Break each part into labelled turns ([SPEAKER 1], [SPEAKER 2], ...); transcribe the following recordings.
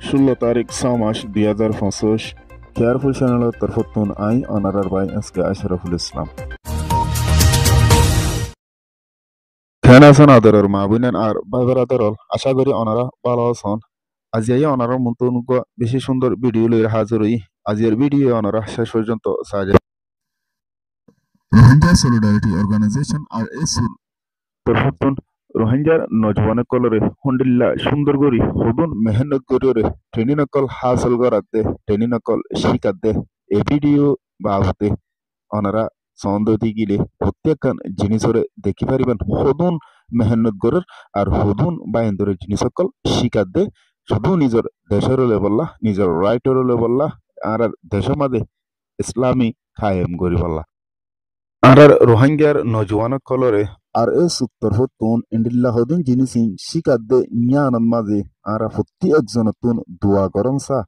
[SPEAKER 1] 16 তারিখ 6 মাস 2025 কেয়ারফুল চ্যানেলের তরফতুন I অনারার by আজকে আশরাফুল ইসলাম কেন আছেন আদরের মা বোনেন আর ভাই বেড়াদারল আশা করি ওনারা ভালো আছেন। আজি ওনারা মতন বেশি সুন্দর ভিডিও লইয়ে হাজির হই। আজকের ভিডিও ওনারা শেষ পর্যন্ত সাজে রোহিঙ্গা সলিডারিটি অর্গানাইজেশন আর এসুল তরফতুন রোহিঙ্গার নজওয়ানে কলরে হন্ডিল্লা সুন্দর করি হদুন মেহনত করিরে ট্রেনিং নকল হাসল করাতে ট্রেনিং নকল শিখাতে এই ভিডিও বাবতে ওনারা সৌন্দর্য গিলে প্রত্যেকখান জিনিসরে দেখি পারিবেন হদুন মেহনত করার আর হদুন বাইন্দরের জিনিস সকল শিখাতে শুধু নিজের দেশের লেবল্লা নিজের রাইটের লেবল্লা আর দেশের মাঝে ইসলামী কায়েম করি বললা আর রোহিঙ্গার নজওয়ান কলরে আর এ সুত্তর হতুন ইন্ডিল্লা হদিন জিনিসিন শিকাদ্দে জ্ঞানন মাঝে আর প্রতি একজনতুন দোয়া করনসা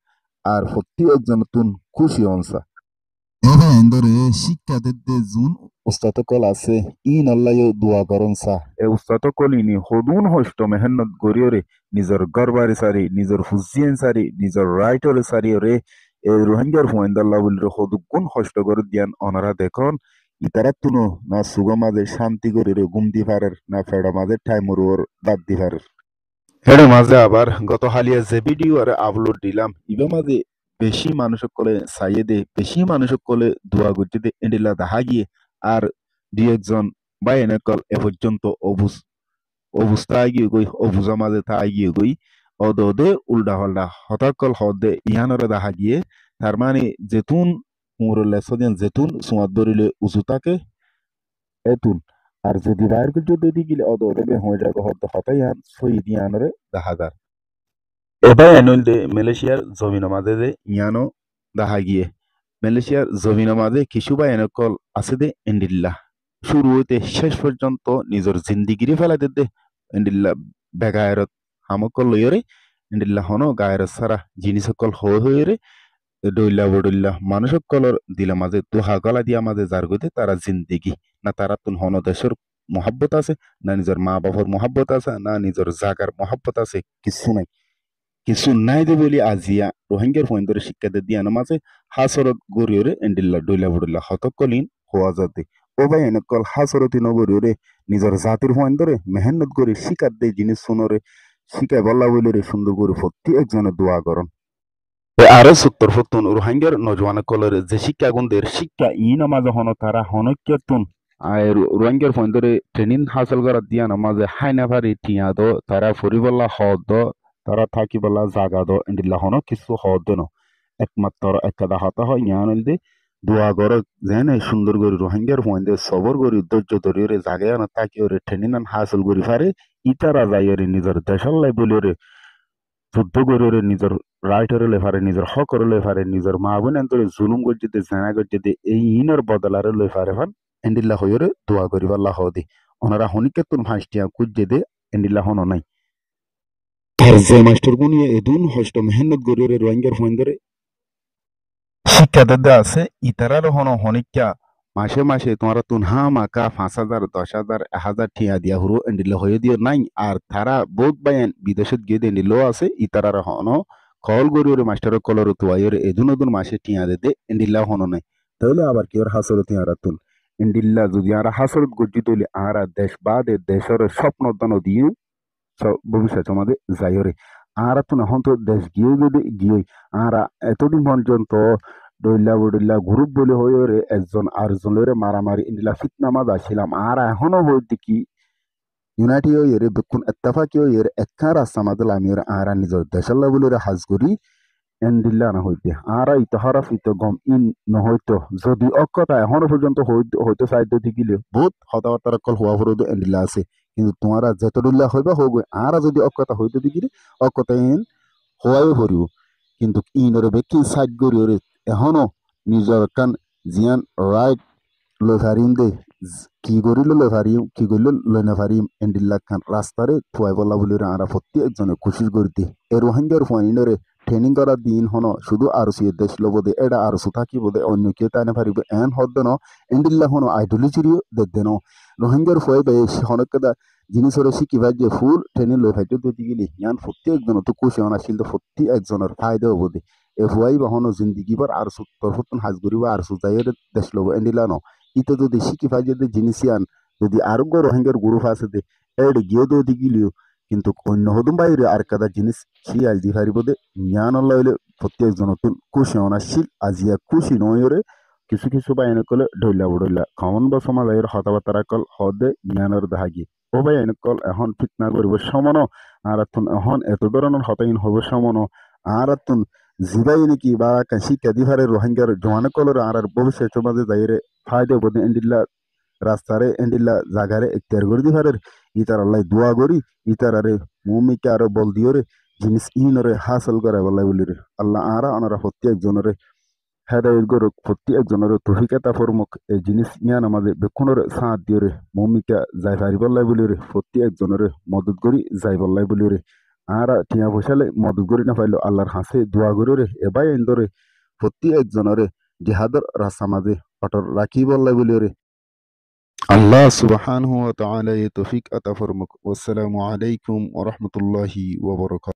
[SPEAKER 1] আর প্রতি একজনতুন খুশি হনসা এবে এন্দরে শিক্ষাদেরদে জুন উস্তাদ কল আছে ই নল্লায়ও দোয়া করনসা এ উস্তাদ কলিনি হদুন হষ্ট মেহনত গরিয়রে নিজের গরবারি সারি নিজের ফুজিয়েন সারি নিজের রাইটরে সারি রে এ রোহিঙ্গার হুয়েন্দাল্লাহ বলির হদুগুণ হষ্ট করে দিয়ান অনারা দেখুন ইতারাতুনো না সুগো মাঝে শান্তি করে ঘুমতি পারের না ফেড়া মাঝে টাইমর দাঁত দি পারের হেডে মাঝে আবার গত হালিয়া যে ভিডিও আর আপলোড দিলাম ইবে মাঝে বেশি মানুষ কলে চাইয়ে দে বেশি মানুষ কলে দোয়া করতে দে এন্ডিলা দেখা গিয়ে আর দুই একজন বা এনেকল এ পর্যন্ত অবস্থা গিয়ে গই অবুজা মাঝে তা গিয়ে গই অদে উল্টা হল্টা হঠাৎ হদে ইহানরে দেখা গিয়ে তার মানে যেতুন মুরলে সদিয়ান যেতুন সুমাত ধরিলে উঁচু থাকে এতুন আর যদি বাইর কিছু যদি গিলে অদে হয়ে যাবে হতে হতাই আর সই দিয়ানরে দেখা যার এবার এনুল দে মালয়েশিয়ার জমিন মাঝে দে ইয়ানো দেখা গিয়ে মালয়েশিয়ার জমিন মাঝে কিছু বা এনেকল আছে দে এন্ডিল্লা শুরু হইতে শেষ পর্যন্ত নিজের জিন্দিগিরি ফেলাইতে দে এন্ডিল্লা বেগায়রত হামকল লইরে এন্ডিল্লা হনো গায়ের সারা জিনিস সকল হয়ে ডইলা বডইল্লা মানুষ কলর দিলা মাঝে দুহা গলা দিয়া মাঝে যার গইতে তারা জিন্দিগি না তারা তুন হন দেশের মহাব্বত আছে না নিজের মা বাবার মহাব্বত আছে না নিজের জাগার মহাব্বত আছে কিছু নাই দে বলি আজিয়া রোহিঙ্গার ফয়েন্দরে শিক্ষা দিয়া মাঝে হাসরত গরিয়রে এন্ডিল্লা ডইলা বডইল্লা হতকলিন হওয়া যাতে ও ভাই এনেকল হাসরতি নগরিয়রে নিজের জাতির ফয়েন্দরে মেহনত করে শিকার দে জিনিস শুনরে শিকায় বল্লা বইলে সুন্দর করে প্রতি একজনের দোয়া করন আরো সত্তর ফতুন রোহিঙ্গার নজওয়ান কলর যে শিক্ষা গুণদের শিক্ষা ই নামাজ হন তারা হনক্যতুন আর রোহিঙ্গার ফন্দরে ট্রেনিং হাসল করার দিয়া নামাজে হাইনা ভারি টিয়া দো তারা ফুরিবল্লা হদ তারা থাকিবল্লা জাগা দো ইন্দিল্লা হন কিছু হদ ন একমাত্র একাদা হতা হয় ইয়ান দে দোয়া গর যেন সুন্দর করে রোহিঙ্গার ফন্দে সবর করে ধৈর্য ধরিয়ে জাগায় না তাকি ওরে ট্রেনিং হাসল করি পারে ইতারা যাই নিজের দেশাল্লাই বলি যুদ্ধ করে নিজের রাইটরে লেফারে নিজের হকরে লেফারে নিজের মা বোন এন্তরে জুলুম করতে জানা করতে এই ইনর বদলারে লেফারে ফান এন্ডিল্লা হইরে দোয়া করিবার লাহ দি ওনারা হনিকে তুন ফাঁসটিয়া কুজে দে এন্ডিল্লা হন নাই আর যে মাস্টার গুনিয়ে এদুন হষ্ট মেহনত গরিয়রে রোহিঙ্গার ফোয়েন্দরে শিক্ষা দে আছে ইতারার হন হনিকা মাসে মাসে তোমারা তুন হা মাকা 5,000 10,000 1,000 ঠিয়া দিয়া হুরো এন্ডিল্লা হয়ে দিও নাই আর তারা বহুত বায়ান বিদেশত গিয়ে এন্ডিল্লো আছে ইতারার হন কল গরিয়রে মাস্টার কলর তুয়াইরে এদুন মাসে টিয়া দে এন্ডিল্লা হন নাই তাহলে আবার কি ওর হাসরত ইয়ারা তুন এন্ডিল্লা যদি আর হাসরত গজ্জি তৈলি আর দেশ বাদে দেশের স্বপ্ন দান দিও ভবিষ্যৎ আমাদের যাইরে আর তুন এখন তো দেশ গিয়ে যদি গিয়ে আর এতদিন পর্যন্ত ডইল্লা বডিল্লা গ্রুপ বলে হয়ে একজন আরেকজনের মারামারি ইন্ডিলা ফিতনা মাজ আসছিলাম আর এখনো হইতে কি ইউনাইটেড হয়ে বেকুন এত্তাফাকি হয়ে একা রাস্তা মাদল আমি আর নিজের দেশের বলে হাজ করি এন্ডিল্লা না হইতে আর ইতহারা ফিত গম ইন নহইতো যদি অকতা এখনো পর্যন্ত হইতে সাইড দিলে বহুত হতাবার্তার কল হওয়া হরদ এন্ডিল্লা আছে কিন্তু তোমারা যেতদুল্লাহ হইবা হোক আর যদি অকতা হইতে দিগিরে অকতা ইন হওয়াই হরিব কিন্তু ইনরে বেকি সাইড করি এখনো নিজের কান জিয়ান রাইট লই ফারিন দে কি করিলে লই পারিম কি করিলে লই না পারিম এন্ডিল্লা খান রাস্তারে থুয়াই বলা বলি আরা প্রতি একজনে কোশিশ করতে এ রোহিঙ্গার ফাইনরে ট্রেনিং করার দিন হন শুধু আরসি দেশ লবদে এটা আরসু থাকি বোধে অন্য কেউ তাই না পারিবে এন হদ্দ ন এন্ডিল্লা হন আইডোলজিরিও দেখতে ন রোহিঙ্গার ফয়ে বে হনকেদা জিনিসরে শিখি ভাই যে ফুল ট্রেনিং লই ফাইতে দিতে গেলি ইয়ান প্রতি একজন তো খুশি হন আসিল তো প্রতি একজনের ফায়দা হবদে এ ফুয়াই বাহন জিন্দিগি বার আরসু তোর হতন হাজ করিবা আরসু যাইয়ের দেশ লব এন্ডিল্লা ন ito যদি শিখি ফাই যদি জিনিসিয়ান যদি আরোগ্য রোহিঙ্গার গ্রুপ আছে দে এড গিয়ে দো দিগিলিও কিন্তু অন্য হদম বাইরে আর কাদা জিনিস শিয়াল দি ফারিব দে জ্ঞান হইলে প্রত্যেক জনতুন খুশি অনাশীল আজিয়া খুশি নয়রে কিছু কিছু বাইনে কলে ঢইলা বড়ইলা খাওন বা সমাজের হতাবার্তা কল হদে জ্ঞানের দাহাগি ও ভাই এনেকল এখন ফিতনা করিব সমান আর তুন এখন এত ধরনের হতাইন হব সমান আর তুন জিবাই নাকি বা শিক্ষা দিভারে রোহিঙ্গার জোয়ানে কলর আর ভবিষ্যৎ মাঝে যাইরে ফায়দা বদে এন্ডিল্লা রাস্তারে এন্ডিল্লা জাগারে এখতিয়ার করে দিভারের ইতার আল্লাহ দোয়া করি ইতার আরে মুমিকে আরো বল দিওরে জিনিস ইনরে হাসল করে বলাই বলি রে আল্লাহ আরা আনারা প্রত্যেক জনরে হেদায়ত গরুক প্রত্যেক জনের তহিকাতা ফরমুক এই জিনিস নিয়ান আমাদের বেক্ষণের সাথ দিওরে মুমিকা যাই ফারি বল্লাই বলি রে প্রত্যেক জনের মদত করি যাই বল্লাই বলি রে আরা টিয়া পয়সালে মদত করি না পাইলো আল্লাহর হাসে দোয়া করি রে এবাই এন্দরে প্রত্যেক জনের জিহাদর রাস্তা মাঝে অটর রাখি বল্লাই বলি রে আল্লাহ সুবহানাহু ওয়া তাআলা এই তৌফিক আতা ফরমুক। ওয়াসসালামু আলাইকুম ওয়া রাহমাতুল্লাহি ওয়া বারাকাতুহু।